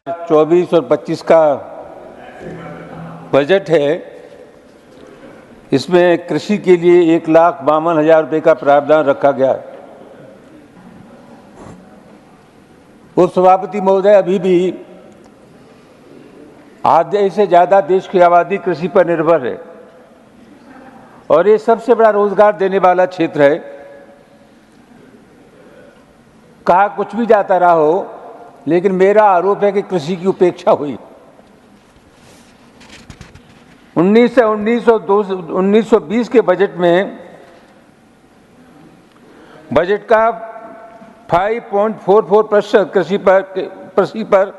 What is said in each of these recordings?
24 और 25 का बजट है। इसमें कृषि के लिए 1,52,000 रुपये का प्रावधान रखा गया है। उपसभापति महोदय, अभी भी आधे से ज़्यादा देश की आबादी कृषि पर निर्भर है और ये सबसे बड़ा रोजगार देने वाला क्षेत्र है। कहा कुछ भी जाता रहा हो, लेकिन मेरा आरोप है कि कृषि की उपेक्षा हुई। 1919-20 के बजट में बजट का 5.44% कृषि पर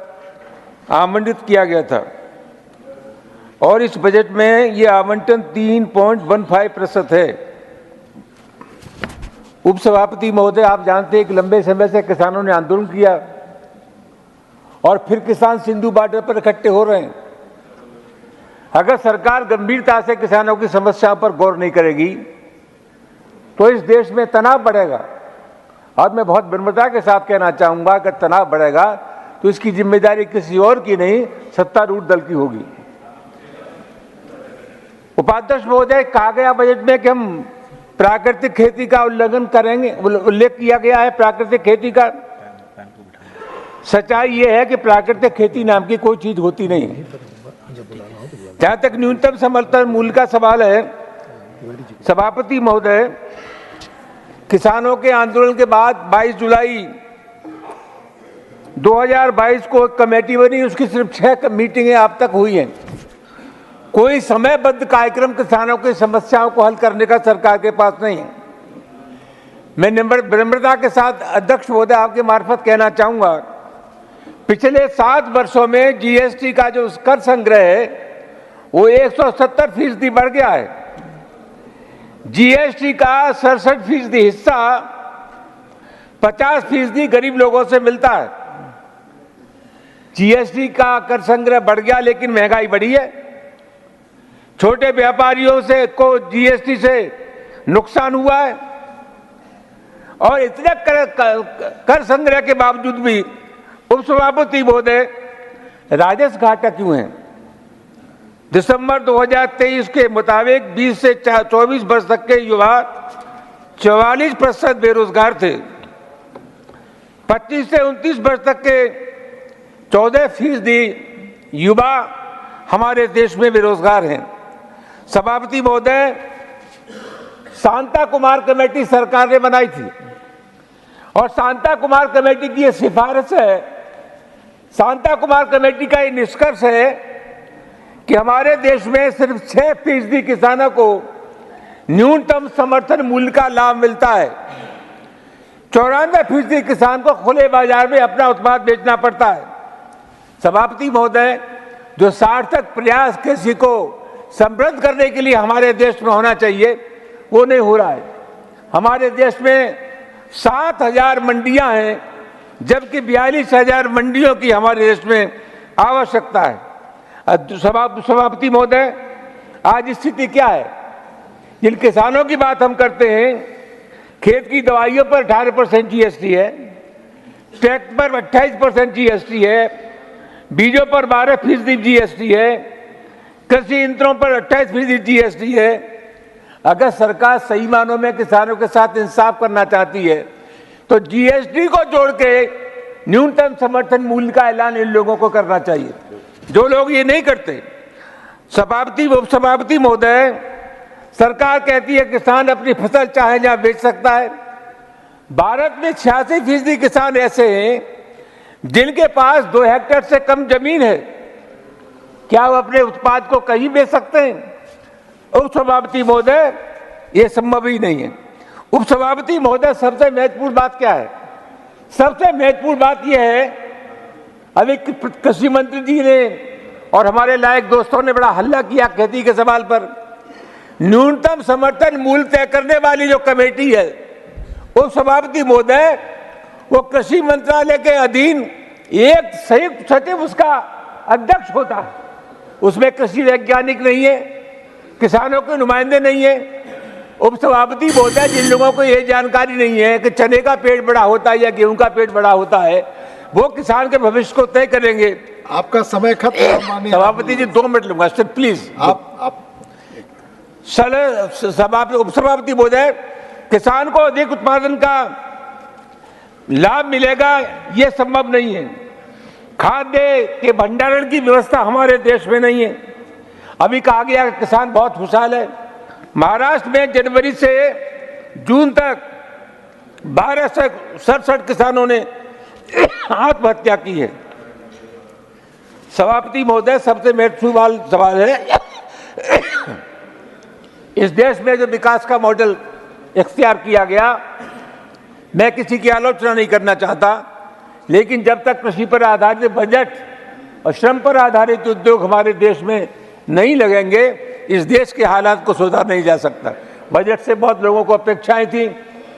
आवंटित किया गया था और इस बजट में ये आवंटन 3.15% है। उपसभापति महोदय, आप जानते हैं कि लंबे समय से किसानों ने आंदोलन किया और फिर किसान सिंधु बॉर्डर पर इकट्ठे हो रहे हैं। अगर सरकार गंभीरता से किसानों की समस्याओं पर गौर नहीं करेगी तो इस देश में तनाव बढ़ेगा। और मैं बहुत विनम्रता के साथ कहना चाहूंगा, अगर तनाव बढ़ेगा तो इसकी जिम्मेदारी किसी और की नहीं, सत्तारूढ़ दल की होगी। उपाध्यक्ष महोदय, कहा गया बजट में कि हम प्राकृतिक खेती का उल्लंघन करेंगे, उल्लेख किया गया है प्राकृतिक खेती का। सच्चाई यह है कि प्राकृतिक खेती नाम की कोई चीज होती नहीं है। जहां तक न्यूनतम समर्थन मूल्य का सवाल है, सभापति महोदय, किसानों के आंदोलन के बाद 22 जुलाई 2022 को एक कमेटी बनी, उसकी सिर्फ 6 मीटिंगें अब तक हुई हैं। कोई समयबद्ध कार्यक्रम किसानों की समस्याओं को हल करने का सरकार के पास नहीं है। मैं विनम्रता के साथ अध्यक्ष महोदय आपके मार्फत कहना चाहूंगा, पिछले 7 वर्षों में जीएसटी का जो कर संग्रह है वो 170% बढ़ गया है। जीएसटी का 67% हिस्सा 50% गरीब लोगों से मिलता है। जीएसटी का कर संग्रह बढ़ गया, लेकिन महंगाई बढ़ी है। छोटे व्यापारियों से को जीएसटी से नुकसान हुआ है और इतने कर संग्रह के बावजूद भी उपसभापति महोदय, राजस्व घाटा क्यों है? दिसंबर 2023 के मुताबिक 20 से 24 वर्ष तक के युवा 44% बेरोजगार थे। 25 से 29 वर्ष तक के 14% युवा हमारे देश में बेरोजगार हैं। सभापति महोदय, शांता कुमार कमेटी सरकार ने बनाई थी और शांता कुमार कमेटी की यह सिफारिश है, शांता कुमार कमेटी का ये निष्कर्ष है कि हमारे देश में सिर्फ 6% किसानों को न्यूनतम समर्थन मूल्य का लाभ मिलता है। 94% किसान को खुले बाजार में अपना उत्पाद बेचना पड़ता है। सभापति महोदय, जो सार्थक प्रयास कृषि को समृद्ध करने के लिए हमारे देश में होना चाहिए वो नहीं हो रहा है। हमारे देश में 7,000 मंडियां हैं, जबकि 42,000 मंडियों की हमारे देश में आवश्यकता है। सभापति महोदय, आज स्थिति क्या है? जिन किसानों की बात हम करते हैं, खेत की दवाइयों पर 18% जीएसटी है, ट्रैक्टर पर 28% जीएसटी है, बीजों पर 12% जीएसटी है, कृषि यंत्रों पर 28% जीएसटी है। अगर सरकार सही मानों में किसानों के साथ इंसाफ करना चाहती है तो जीएसटी को जोड़ के न्यूनतम समर्थन मूल्य का ऐलान इन लोगों को करना चाहिए, जो लोग ये नहीं करते। उपसभापति महोदय, सरकार कहती है किसान अपनी फसल चाहे जहां बेच सकता है। भारत में 86% किसान ऐसे हैं जिनके पास 2 हेक्टेयर से कम जमीन है। क्या वो अपने उत्पाद को कहीं बेच सकते हैं? उपसभापति महोदय, ये संभव ही नहीं है। उपसभापति महोदय, सबसे महत्वपूर्ण बात क्या है? सबसे महत्वपूर्ण बात यह है, अभी कृषि मंत्री जी ने और हमारे लायक दोस्तों ने बड़ा हल्ला किया खेती के सवाल पर। न्यूनतम समर्थन मूल्य तय करने वाली जो कमेटी है, उपसभापति महोदय, वो कृषि मंत्रालय के अधीन एक संयुक्त सचिव उसका अध्यक्ष होता है। उसमें कृषि वैज्ञानिक नहीं है, किसानों के नुमाइंदे नहीं है। उपसभापति महोदय, जिन लोगों को ये जानकारी नहीं है कि चने का पेट बड़ा होता है या गेहूं का पेट बड़ा होता है, वो किसान के भविष्य को तय करेंगे। आपका समय खत्म है माननीय सभापति जी 2 मिनट लूंगा सर, प्लीज। आप उपसभापति महोदय, किसान को अधिक उत्पादन का लाभ मिलेगा ये संभव नहीं है। खाद्य के भंडारण की व्यवस्था हमारे देश में नहीं है। अभी कहा गया कि किसान बहुत खुशहाल है। महाराष्ट्र में जनवरी से जून तक 1267 किसानों ने आत्महत्या की है। सभापति महोदय, सबसे महत्वपूर्ण सवाल है, इस देश में जो विकास का मॉडल इख्तियार किया गया, मैं किसी की आलोचना नहीं करना चाहता, लेकिन जब तक कृषि पर आधारित बजट और श्रम पर आधारित उद्योग हमारे देश में नहीं लगेंगे, इस देश के हालात को सुधार नहीं जा सकता। बजट से बहुत लोगों को अपेक्षाएं थी,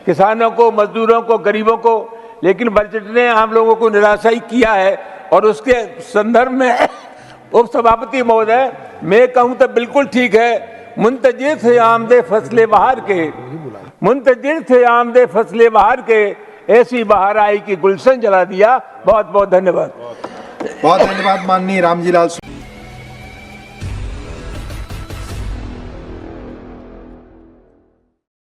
किसानों को, मजदूरों को, गरीबों को, लेकिन बजट ने आम लोगों को निराशा ही किया है। और उसके संदर्भ में उपसभापति महोदय, मैं कहूं तो बिल्कुल ठीक है, मुंतजिर थे आमदे फसले बहार के, मुंतजिर थे आमदे फसले बहार के, ऐसी बहार आई कि गुलशन जला दिया। बहुत बहुत धन्यवाद। बहुत धन्यवाद माननीय रामजी लाल।